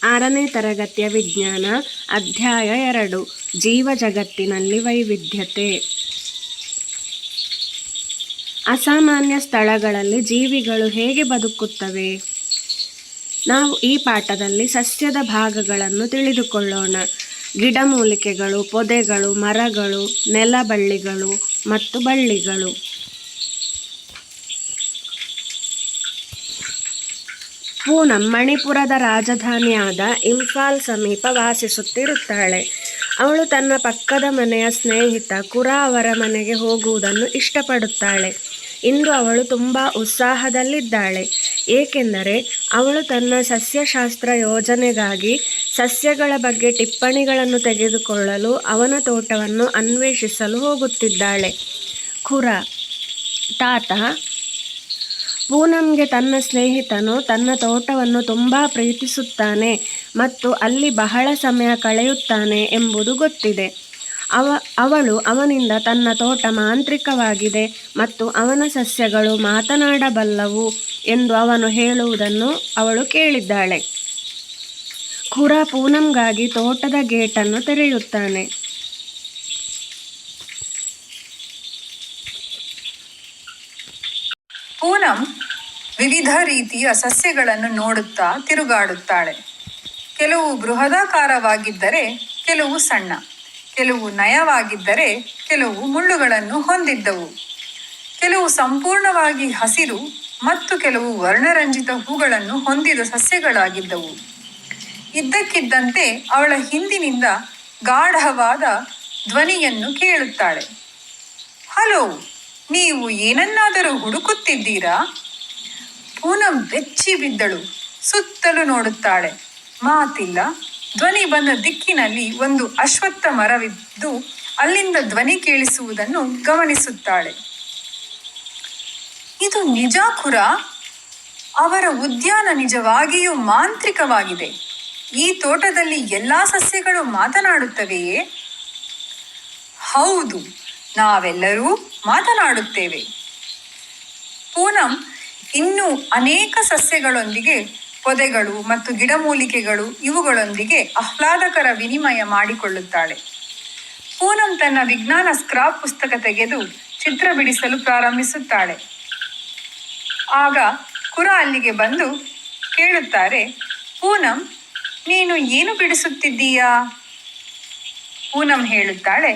6ನೇ ತರಗತಿಯ ವಿಜ್ಞಾನ ಅಧ್ಯಾಯ 2 ಜೀವ ಜಗತ್ತಿನಲ್ಲಿ ವೈವಿಧ್ಯತೆ. ಅಸಾಮಾನ್ಯ ಸ್ಥಳಗಳಲ್ಲಿ ಜೀವಿಗಳು ಹೇಗೆ ಬದುಕುತ್ತವೆ? ನಾವು ಈ ಪಾಠದಲ್ಲಿ ಸಸ್ಯದ ಭಾಗಗಳನ್ನು ತಿಳಿದುಕೊಳ್ಳೋಣ. ಗಿಡಮೂಲಿಕೆಗಳು, ಪೊದೆಗಳು, ಮರಗಳು, ನೆಲಬಳ್ಳಿಗಳು ಮತ್ತು ಬಳ್ಳಿಗಳು. ಪೂನಂ ಮಣಿಪುರದ ರಾಜಧಾನಿಯಾದ ಇಂಫಾಲ್ ಸಮೀಪ ವಾಸಿಸುತ್ತಿರುತ್ತಾಳೆ. ಅವಳು ತನ್ನ ಪಕ್ಕದ ಮನೆಯ ಸ್ನೇಹಿತ ಕುರಾ ಅವರ ಮನೆಗೆ ಹೋಗುವುದನ್ನು ಇಷ್ಟಪಡುತ್ತಾಳೆ. ಇಂದು ಅವಳು ತುಂಬ ಉತ್ಸಾಹದಲ್ಲಿದ್ದಾಳೆ, ಏಕೆಂದರೆ ಅವಳು ತನ್ನ ಸಸ್ಯಶಾಸ್ತ್ರ ಯೋಜನೆಗಾಗಿ ಸಸ್ಯಗಳ ಬಗ್ಗೆ ಟಿಪ್ಪಣಿಗಳನ್ನು ತೆಗೆದುಕೊಳ್ಳಲು ಅವನ ತೋಟವನ್ನು ಅನ್ವೇಷಿಸಲು ಹೋಗುತ್ತಿದ್ದಾಳೆ. ಕುರಾ: ತಾತ, ಪೂನಂಗೆ ತನ್ನ ಸ್ನೇಹಿತನು ತನ್ನ ತೋಟವನ್ನು ತುಂಬ ಪ್ರೀತಿಸುತ್ತಾನೆ ಮತ್ತು ಅಲ್ಲಿ ಬಹಳ ಸಮಯ ಕಳೆಯುತ್ತಾನೆ ಎಂಬುದು ಗೊತ್ತಿದೆ. ಅವಳು ಅವನಿಂದ ತನ್ನ ತೋಟ ಮಾಂತ್ರಿಕವಾಗಿದೆ ಮತ್ತು ಅವನ ಸಸ್ಯಗಳು ಮಾತನಾಡಬಲ್ಲವು ಎಂದು ಅವನು ಹೇಳುವುದನ್ನು ಅವಳು ಕೇಳಿದ್ದಾಳೆ. ಕುರಾ ಪೂನಂಗಾಗಿ ತೋಟದ ಗೇಟನ್ನು ತೆರೆಯುತ್ತಾನೆ. ಪೂನಂ ವಿವಿಧ ರೀತಿಯ ಸಸ್ಯಗಳನ್ನು ನೋಡುತ್ತಾ ತಿರುಗಾಡುತ್ತಾಳೆ. ಕೆಲವು ಬೃಹದಾಕಾರವಾಗಿದ್ದರೆ ಕೆಲವು ಸಣ್ಣ, ಕೆಲವು ನಯವಾಗಿದ್ದರೆ ಕೆಲವು ಮುಳ್ಳುಗಳನ್ನು ಹೊಂದಿದ್ದವು, ಕೆಲವು ಸಂಪೂರ್ಣವಾಗಿ ಹಸಿರು ಮತ್ತು ಕೆಲವು ವರ್ಣರಂಜಿತ ಹೂಗಳನ್ನು ಹೊಂದಿದ ಸಸ್ಯಗಳಾಗಿದ್ದವು. ಇದ್ದಕ್ಕಿದ್ದಂತೆ ಅವಳ ಹಿಂದಿನಿಂದ ಗಾಢವಾದ ಧ್ವನಿಯನ್ನು ಕೇಳುತ್ತಾಳೆ. ಹಲೋ, ನೀವು ಏನನ್ನಾದರೂ ಹುಡುಕುತ್ತಿದ್ದೀರಾ? ಪೂನಂ ಬೆಚ್ಚಿ ಬಿದ್ದಳು. ಸುತ್ತಲೂ ನೋಡುತ್ತಾಳೆ. ಮಾತಿಲ್ಲ. ಧ್ವನಿ ಬಂದ ದಿಕ್ಕಿನಲ್ಲಿ ಒಂದು ಅಶ್ವತ್ಥ ಮರವಿದ್ದು ಅಲ್ಲಿಂದ ಧ್ವನಿ ಕೇಳಿಸುವುದನ್ನು ಗಮನಿಸುತ್ತಾಳೆ. ಇದು ನಿಜ ಕುರಾ? ಅವರ ಉದ್ಯಾನ ನಿಜವಾಗಿಯೂ ಮಾಂತ್ರಿಕವಾಗಿದೆ. ಈ ತೋಟದಲ್ಲಿ ಎಲ್ಲಾ ಸಸ್ಯಗಳು ಮಾತನಾಡುತ್ತವೆಯೇ? ಹೌದು, ನಾವೆಲ್ಲರೂ ಮಾತನಾಡುತ್ತೇವೆ. ಪೂನಂ ಇನ್ನೂ ಅನೇಕ ಸಸ್ಯಗಳೊಂದಿಗೆ, ಪೊದೆಗಳು ಮತ್ತು ಗಿಡಮೂಲಿಕೆಗಳು ಇವುಗಳೊಂದಿಗೆ ಆಹ್ಲಾದಕರ ವಿನಿಮಯ ಮಾಡಿಕೊಳ್ಳುತ್ತಾಳೆ. ಪೂನಂ ತನ್ನ ವಿಜ್ಞಾನ ಸ್ಕ್ರಾಪ್ ಪುಸ್ತಕ ತೆಗೆದು ಚಿತ್ರ ಬಿಡಿಸಲು ಪ್ರಾರಂಭಿಸುತ್ತಾಳೆ. ಆಗ ಕುರಾ ಅಲ್ಲಿಗೆ ಬಂದು ಕೇಳುತ್ತಾರೆ, ಪೂನಂ, ನೀನು ಏನು ಬಿಡಿಸುತ್ತಿದ್ದೀಯಾ? ಪೂನಂ ಹೇಳುತ್ತಾಳೆ,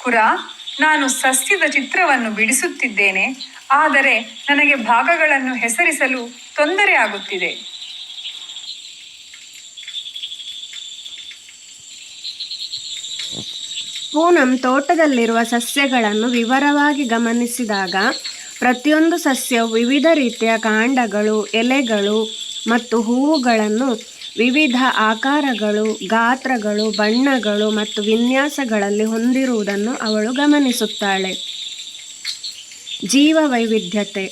ಕುರಾ, ನಾನು ಸಸ್ಯದ ಚಿತ್ರವನ್ನು ಬಿಡಿಸುತ್ತಿದ್ದೇನೆ, ಆದರೆ ನನಗೆ ಭಾಗಗಳನ್ನು ಹೆಸರಿಸಲು ತೊಂದರೆ ಆಗುತ್ತಿದೆ. ಪೂನಂ ತೋಟದಲ್ಲಿರುವ ಸಸ್ಯಗಳನ್ನು ವಿವರವಾಗಿ ಗಮನಿಸಿದಾಗ ಪ್ರತಿಯೊಂದು ಸಸ್ಯವು ವಿವಿಧ ರೀತಿಯ ಕಾಂಡಗಳು, ಎಲೆಗಳು ಮತ್ತು ಹೂವುಗಳನ್ನು ವಿವಿಧ ಆಕಾರಗಳು, ಗಾತ್ರಗಳು, ಬಣ್ಣಗಳು ಮತ್ತು ವಿನ್ಯಾಸಗಳಲ್ಲಿ ಹೊಂದಿರುವುದನ್ನು ಅವಳು ಗಮನಿಸುತ್ತಾಳೆ. ಜೀವ ವೈವಿಧ್ಯತೆ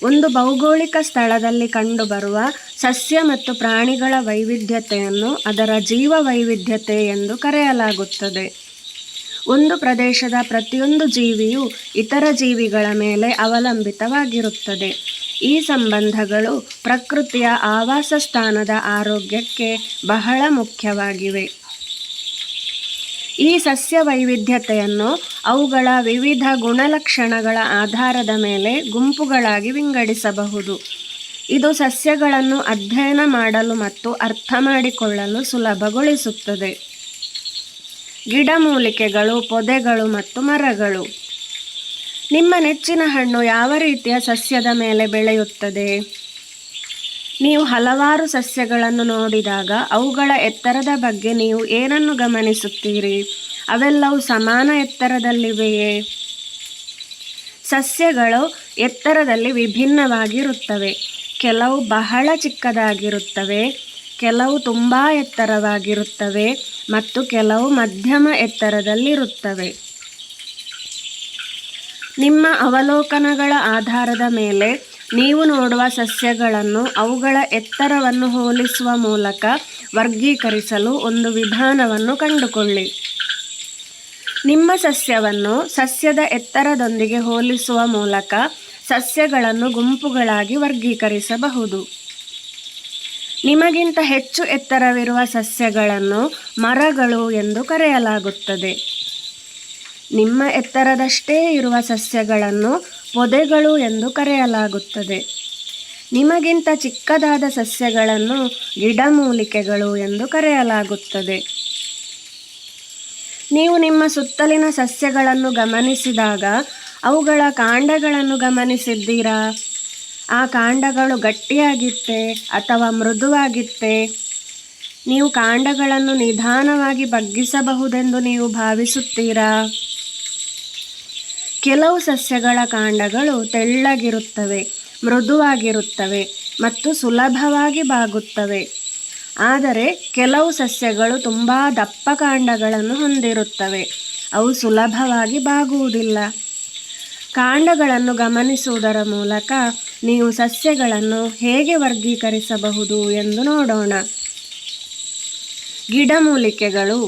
ಒಂದು ಭೌಗೋಳಿಕ ಸ್ಥಳದಲ್ಲಿ ಕಂಡುಬರುವ ಸಸ್ಯ ಮತ್ತು ಪ್ರಾಣಿಗಳ ವೈವಿಧ್ಯತೆಯನ್ನು ಅದರ ಜೀವ ವೈವಿಧ್ಯತೆ ಎಂದು ಕರೆಯಲಾಗುತ್ತದೆ. ಒಂದು ಪ್ರದೇಶದ ಪ್ರತಿಯೊಂದು ಜೀವಿಯು ಇತರ ಜೀವಿಗಳ ಮೇಲೆ ಅವಲಂಬಿತವಾಗಿರುತ್ತದೆ. ಈ ಸಂಬಂಧಗಳು ಪ್ರಕೃತಿಯ ಆವಾಸ ಸ್ಥಾನದ ಆರೋಗ್ಯಕ್ಕೆ ಬಹಳ ಮುಖ್ಯವಾಗಿವೆ. ಈ ಸಸ್ಯ ವೈವಿಧ್ಯತೆಯನ್ನು ಅವುಗಳ ವಿವಿಧ ಗುಣಲಕ್ಷಣಗಳ ಆಧಾರದ ಮೇಲೆ ಗುಂಪುಗಳಾಗಿ ವಿಂಗಡಿಸಬಹುದು. ಇದು ಸಸ್ಯಗಳನ್ನು ಅಧ್ಯಯನ ಮಾಡಲು ಮತ್ತು ಅರ್ಥ ಮಾಡಿಕೊಳ್ಳಲು ಸುಲಭಗೊಳಿಸುತ್ತದೆ. ಗಿಡಮೂಲಿಕೆಗಳು, ಪೊದೆಗಳು ಮತ್ತು ಮರಗಳು. ನಿಮ್ಮ ನೆಚ್ಚಿನ ಹಣ್ಣು ಯಾವ ರೀತಿಯ ಸಸ್ಯದ ಮೇಲೆ ಬೆಳೆಯುತ್ತದೆ? ನೀವು ಹಲವಾರು ಸಸ್ಯಗಳನ್ನು ನೋಡಿದಾಗ ಅವುಗಳ ಎತ್ತರದ ಬಗ್ಗೆ ನೀವು ಏನನ್ನು ಗಮನಿಸುತ್ತೀರಿ? ಅವೆಲ್ಲವೂ ಸಮಾನ ಎತ್ತರದಲ್ಲಿವೆಯೇ? ಸಸ್ಯಗಳು ಎತ್ತರದಲ್ಲಿ ವಿಭಿನ್ನವಾಗಿರುತ್ತವೆ. ಕೆಲವು ಬಹಳ ಚಿಕ್ಕದಾಗಿರುತ್ತವೆ, ಕೆಲವು ತುಂಬ ಎತ್ತರವಾಗಿರುತ್ತವೆ ಮತ್ತು ಕೆಲವು ಮಧ್ಯಮ ಎತ್ತರದಲ್ಲಿರುತ್ತವೆ. ನಿಮ್ಮ ಅವಲೋಕನಗಳ ಆಧಾರದ ಮೇಲೆ ನೀವು ನೋಡುವ ಸಸ್ಯಗಳನ್ನು ಅವುಗಳ ಎತ್ತರವನ್ನು ಹೋಲಿಸುವ ಮೂಲಕ ವರ್ಗೀಕರಿಸಲು ಒಂದು ವಿಧಾನವನ್ನು ಕಂಡುಕೊಳ್ಳಿ. ನಿಮ್ಮ ಸಸ್ಯವನ್ನು ಸಸ್ಯದ ಎತ್ತರದೊಂದಿಗೆ ಹೋಲಿಸುವ ಮೂಲಕ ಸಸ್ಯಗಳನ್ನು ಗುಂಪುಗಳಾಗಿ ವರ್ಗೀಕರಿಸಬಹುದು. ನಿಮಗಿಂತ ಹೆಚ್ಚು ಎತ್ತರವಿರುವ ಸಸ್ಯಗಳನ್ನು ಮರಗಳು ಎಂದು ಕರೆಯಲಾಗುತ್ತದೆ. ನಿಮ್ಮ ಎತ್ತರದಷ್ಟೇ ಇರುವ ಸಸ್ಯಗಳನ್ನು ಪೊದೆಗಳು ಎಂದು ಕರೆಯಲಾಗುತ್ತದೆ. ನಿಮಗಿಂತ ಚಿಕ್ಕದಾದ ಸಸ್ಯಗಳನ್ನು ಗಿಡಮೂಲಿಕೆಗಳು ಎಂದು ಕರೆಯಲಾಗುತ್ತದೆ. ನೀವು ನಿಮ್ಮ ಸುತ್ತಲಿನ ಸಸ್ಯಗಳನ್ನು ಗಮನಿಸಿದಾಗ ಅವುಗಳ ಕಾಂಡಗಳನ್ನು ಗಮನಿಸಿದ್ದೀರಾ? ಆ ಕಾಂಡಗಳು ಗಟ್ಟಿಯಾಗಿತ್ತೆ ಅಥವಾ ಮೃದುವಾಗಿತ್ತೆ? ನೀವು ಕಾಂಡಗಳನ್ನು ನಿಧಾನವಾಗಿ ಬಗ್ಗಿಸಬಹುದೆಂದು ನೀವು ಭಾವಿಸುತ್ತೀರಾ? ಕೆಲವು ಸಸ್ಯಗಳ ಕಾಂಡಗಳು ತೆಳ್ಳಗಿರುತ್ತವೆ, ಮೃದುವಾಗಿರುತ್ತವೆ ಮತ್ತು ಸುಲಭವಾಗಿ ಬಾಗುತ್ತವೆ. ಆದರೆ ಕೆಲವು ಸಸ್ಯಗಳು ತುಂಬ ದಪ್ಪ ಕಾಂಡಗಳನ್ನು ಹೊಂದಿರುತ್ತವೆ. ಅವು ಸುಲಭವಾಗಿ ಬಾಗುವುದಿಲ್ಲ. ಕಾಂಡಗಳನ್ನು ಗಮನಿಸುವುದರ ಮೂಲಕ ನೀವು ಸಸ್ಯಗಳನ್ನು ಹೇಗೆ ವರ್ಗೀಕರಿಸಬಹುದು ಎಂದು ನೋಡೋಣ. ಗಿಡಮೂಲಿಕೆಗಳು.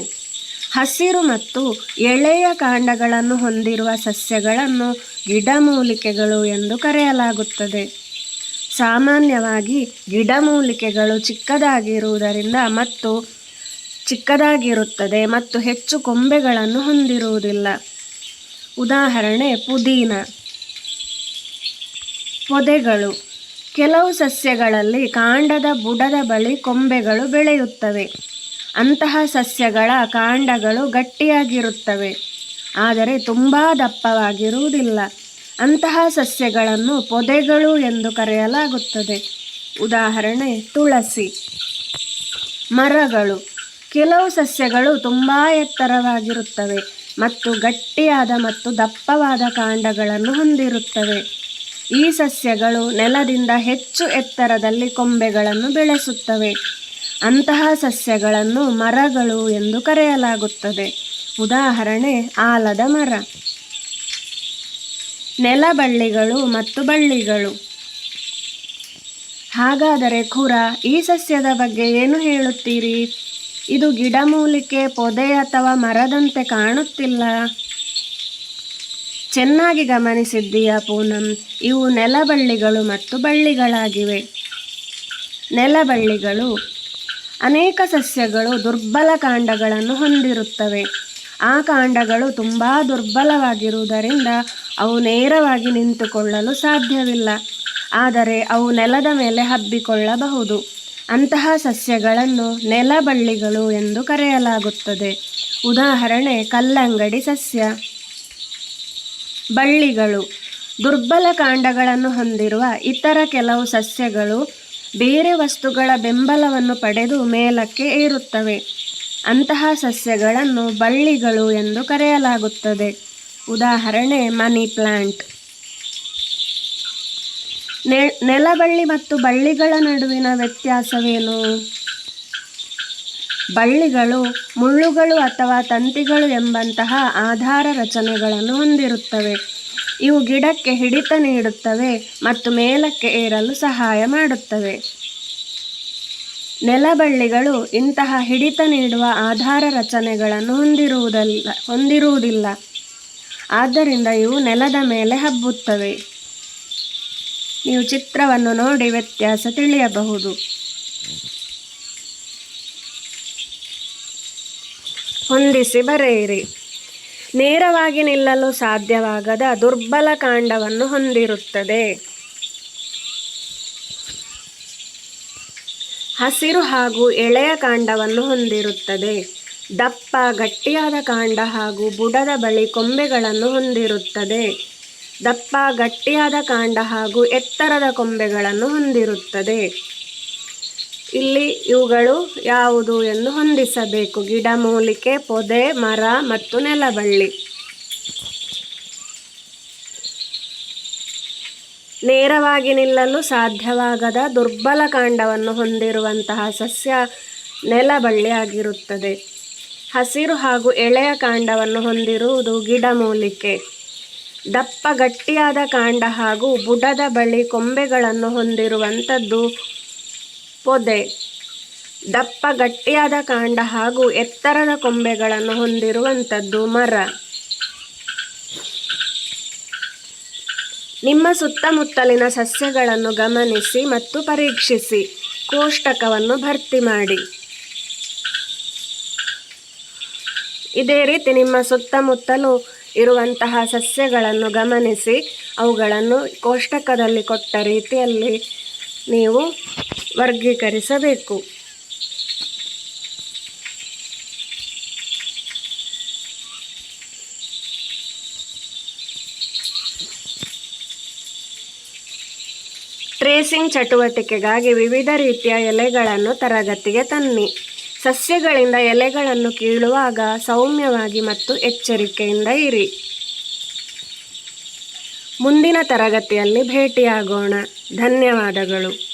ಹಸಿರು ಮತ್ತು ಎಳೆಯ ಕಾಂಡಗಳನ್ನು ಹೊಂದಿರುವ ಸಸ್ಯಗಳನ್ನು ಗಿಡಮೂಲಿಕೆಗಳು ಎಂದು ಕರೆಯಲಾಗುತ್ತದೆ. ಸಾಮಾನ್ಯವಾಗಿ ಗಿಡಮೂಲಿಕೆಗಳು ಚಿಕ್ಕದಾಗಿರುತ್ತದೆ ಮತ್ತು ಹೆಚ್ಚು ಕೊಂಬೆಗಳನ್ನು ಹೊಂದಿರುವುದಿಲ್ಲ. ಉದಾಹರಣೆ ಪುದೀನ. ಪೊದೆಗಳು. ಕೆಲವು ಸಸ್ಯಗಳಲ್ಲಿ ಕಾಂಡದ ಬುಡದ ಬಳಿ ಕೊಂಬೆಗಳು ಬೆಳೆಯುತ್ತವೆ. ಅಂತಹ ಸಸ್ಯಗಳ ಕಾಂಡಗಳು ಗಟ್ಟಿಯಾಗಿರುತ್ತವೆ, ಆದರೆ ತುಂಬ ದಪ್ಪವಾಗಿರುವುದಿಲ್ಲ. ಅಂತಹ ಸಸ್ಯಗಳನ್ನು ಪೊದೆಗಳು ಎಂದು ಕರೆಯಲಾಗುತ್ತದೆ. ಉದಾಹರಣೆ ತುಳಸಿ. ಮರಗಳು. ಕೆಲವು ಸಸ್ಯಗಳು ತುಂಬ ಎತ್ತರವಾಗಿರುತ್ತವೆ ಮತ್ತು ಗಟ್ಟಿಯಾದ ಮತ್ತು ದಪ್ಪವಾದ ಕಾಂಡಗಳನ್ನು ಹೊಂದಿರುತ್ತವೆ. ಈ ಸಸ್ಯಗಳು ನೆಲದಿಂದ ಹೆಚ್ಚು ಎತ್ತರದಲ್ಲಿ ಕೊಂಬೆಗಳನ್ನು ಬೆಳೆಸುತ್ತವೆ. ಅಂತಹ ಸಸ್ಯಗಳನ್ನು ಮರಗಳು ಎಂದು ಕರೆಯಲಾಗುತ್ತದೆ. ಉದಾಹರಣೆ ಆಲದ ಮರ. ನೆಲಬಳ್ಳಿಗಳು ಮತ್ತು ಬಳ್ಳಿಗಳು. ಹಾಗಾದರೆ ಖುರ, ಈ ಸಸ್ಯದ ಬಗ್ಗೆ ಏನು ಹೇಳುತ್ತೀರಿ? ಇದು ಗಿಡಮೂಲಿಕೆ, ಪೊದೆ ಅಥವಾ ಮರದಂತೆ ಕಾಣುತ್ತಿಲ್ಲ. ಚೆನ್ನಾಗಿ ಗಮನಿಸಿದ್ದೀಯಾ ಪೂನಂ? ಇವು ನೆಲಬಳ್ಳಿಗಳು ಮತ್ತು ಬಳ್ಳಿಗಳಾಗಿವೆ. ನೆಲಬಳ್ಳಿಗಳು. ಅನೇಕ ಸಸ್ಯಗಳು ದುರ್ಬಲ ಕಾಂಡಗಳನ್ನು ಹೊಂದಿರುತ್ತವೆ. ಆ ಕಾಂಡಗಳು ತುಂಬ ದುರ್ಬಲವಾಗಿರುವುದರಿಂದ ಅವು ನೇರವಾಗಿ ನಿಂತುಕೊಳ್ಳಲು ಸಾಧ್ಯವಿಲ್ಲ, ಆದರೆ ಅವು ನೆಲದ ಮೇಲೆ ಹಬ್ಬಿಕೊಳ್ಳಬಹುದು. ಅಂತಹ ಸಸ್ಯಗಳನ್ನು ನೆಲಬಳ್ಳಿಗಳು ಎಂದು ಕರೆಯಲಾಗುತ್ತದೆ. ಉದಾಹರಣೆ ಕಲ್ಲಂಗಡಿ ಸಸ್ಯ. ಬಳ್ಳಿಗಳು. ದುರ್ಬಲ ಕಾಂಡಗಳನ್ನು ಹೊಂದಿರುವ ಇತರ ಕೆಲವು ಸಸ್ಯಗಳು ಬೇರೆ ವಸ್ತುಗಳ ಬೆಂಬಲವನ್ನು ಪಡೆದು ಮೇಲಕ್ಕೆ ಏರುತ್ತವೆ. ಅಂತಹ ಸಸ್ಯಗಳನ್ನು ಬಳ್ಳಿಗಳು ಎಂದು ಕರೆಯಲಾಗುತ್ತದೆ. ಉದಾಹರಣೆ ಮನಿ ಪ್ಲಾಂಟ್. ನೆಲಬಳ್ಳಿ ಮತ್ತು ಬಳ್ಳಿಗಳ ನಡುವಿನ ವ್ಯತ್ಯಾಸವೇನು? ಬಳ್ಳಿಗಳು ಮುಳ್ಳುಗಳು ಅಥವಾ ತಂತಿಗಳು ಎಂಬಂತಹ ಆಧಾರ ರಚನೆಗಳನ್ನು ಹೊಂದಿರುತ್ತವೆ. ಇವು ಗಿಡಕ್ಕೆ ಹಿಡಿತ ನೀಡುತ್ತವೆ ಮತ್ತು ಮೇಲಕ್ಕೆ ಏರಲು ಸಹಾಯ ಮಾಡುತ್ತವೆ. ನೆಲಬಳ್ಳಿಗಳು ಇಂತಹ ಹಿಡಿತ ನೀಡುವ ಆಧಾರ ರಚನೆಗಳನ್ನು ಹೊಂದಿರುವುದಿಲ್ಲ. ಆದ್ದರಿಂದ ಇವು ನೆಲದ ಮೇಲೆ ಹಬ್ಬುತ್ತವೆ. ನೀವು ಚಿತ್ರವನ್ನು ನೋಡಿ ವ್ಯತ್ಯಾಸ ತಿಳಿಯಬಹುದು. ಹೊಂದಿಸಿ ಬರೆಯಿರಿ. ನೇರವಾಗಿ ನಿಲ್ಲಲು ಸಾಧ್ಯವಾಗದ ದುರ್ಬಲ ಕಾಂಡವನ್ನು ಹೊಂದಿರುತ್ತದೆ. ಹಸಿರು ಹಾಗೂ ಎಳೆಯ ಕಾಂಡವನ್ನು ಹೊಂದಿರುತ್ತದೆ. ದಪ್ಪ ಗಟ್ಟಿಯಾದ ಕಾಂಡ ಹಾಗೂ ಬುಡದ ಬಳಿ ಕೊಂಬೆಗಳನ್ನು ಹೊಂದಿರುತ್ತದೆ. ದಪ್ಪ ಗಟ್ಟಿಯಾದ ಕಾಂಡ ಹಾಗೂ ಎತ್ತರದ ಕೊಂಬೆಗಳನ್ನು ಹೊಂದಿರುತ್ತದೆ. ಇಲ್ಲಿ ಇವುಗಳು ಯಾವುದು ಎಂದು ಹೊಂದಿಸಬೇಕು. ಗಿಡಮೂಲಿಕೆ, ಪೊದೆ, ಮರ ಮತ್ತು ನೆಲಬಳ್ಳಿ. ನೇರವಾಗಿ ನಿಲ್ಲಲು ಸಾಧ್ಯವಾಗದ ದುರ್ಬಲ ಕಾಂಡವನ್ನು ಹೊಂದಿರುವಂತಹ ಸಸ್ಯ ನೆಲಬಳ್ಳಿ ಆಗಿರುತ್ತದೆ. ಹಸಿರು ಹಾಗೂ ಎಳೆಯ ಕಾಂಡವನ್ನು ಹೊಂದಿರುವುದು ಗಿಡಮೂಲಿಕೆ. ದಪ್ಪ ಗಟ್ಟಿಯಾದ ಕಾಂಡ ಹಾಗೂ ಬುಡದ ಬಳಿ ಕೊಂಬೆಗಳನ್ನು ಹೊಂದಿರುವಂಥದ್ದು ಪೊದೆ. ದಪ್ಪ ಗಟ್ಟಿಯಾದ ಕಾಂಡ ಹಾಗೂ ಎತ್ತರದ ಕೊಂಬೆಗಳನ್ನು ಹೊಂದಿರುವಂಥದ್ದು ಮರ. ನಿಮ್ಮ ಸುತ್ತಮುತ್ತಲಿನ ಸಸ್ಯಗಳನ್ನು ಗಮನಿಸಿ ಮತ್ತು ಪರೀಕ್ಷಿಸಿ. ಕೋಷ್ಟಕವನ್ನು ಭರ್ತಿ ಮಾಡಿ. ಇದೇ ರೀತಿ ನಿಮ್ಮ ಸುತ್ತಮುತ್ತಲೂ ಇರುವಂತಹ ಸಸ್ಯಗಳನ್ನು ಗಮನಿಸಿ ಅವುಗಳನ್ನು ಕೋಷ್ಟಕದಲ್ಲಿ ಕೊಟ್ಟ ರೀತಿಯಲ್ಲಿ ನೀವು ವರ್ಗೀಕರಿಸಬೇಕು. ಟ್ರೇಸಿಂಗ್ ಚಟುವಟಿಕೆಗಾಗಿ ವಿವಿಧ ರೀತಿಯ ಎಲೆಗಳನ್ನು ತರಗತಿಗೆ ತನ್ನಿ. ಸಸ್ಯಗಳಿಂದ ಎಲೆಗಳನ್ನು ಕೀಳುವಾಗ ಸೌಮ್ಯವಾಗಿ ಮತ್ತು ಎಚ್ಚರಿಕೆಯಿಂದ ಇರಿ. ಮುಂದಿನ ತರಗತಿಯಲ್ಲಿ ಭೇಟಿಯಾಗೋಣ. ಧನ್ಯವಾದಗಳು.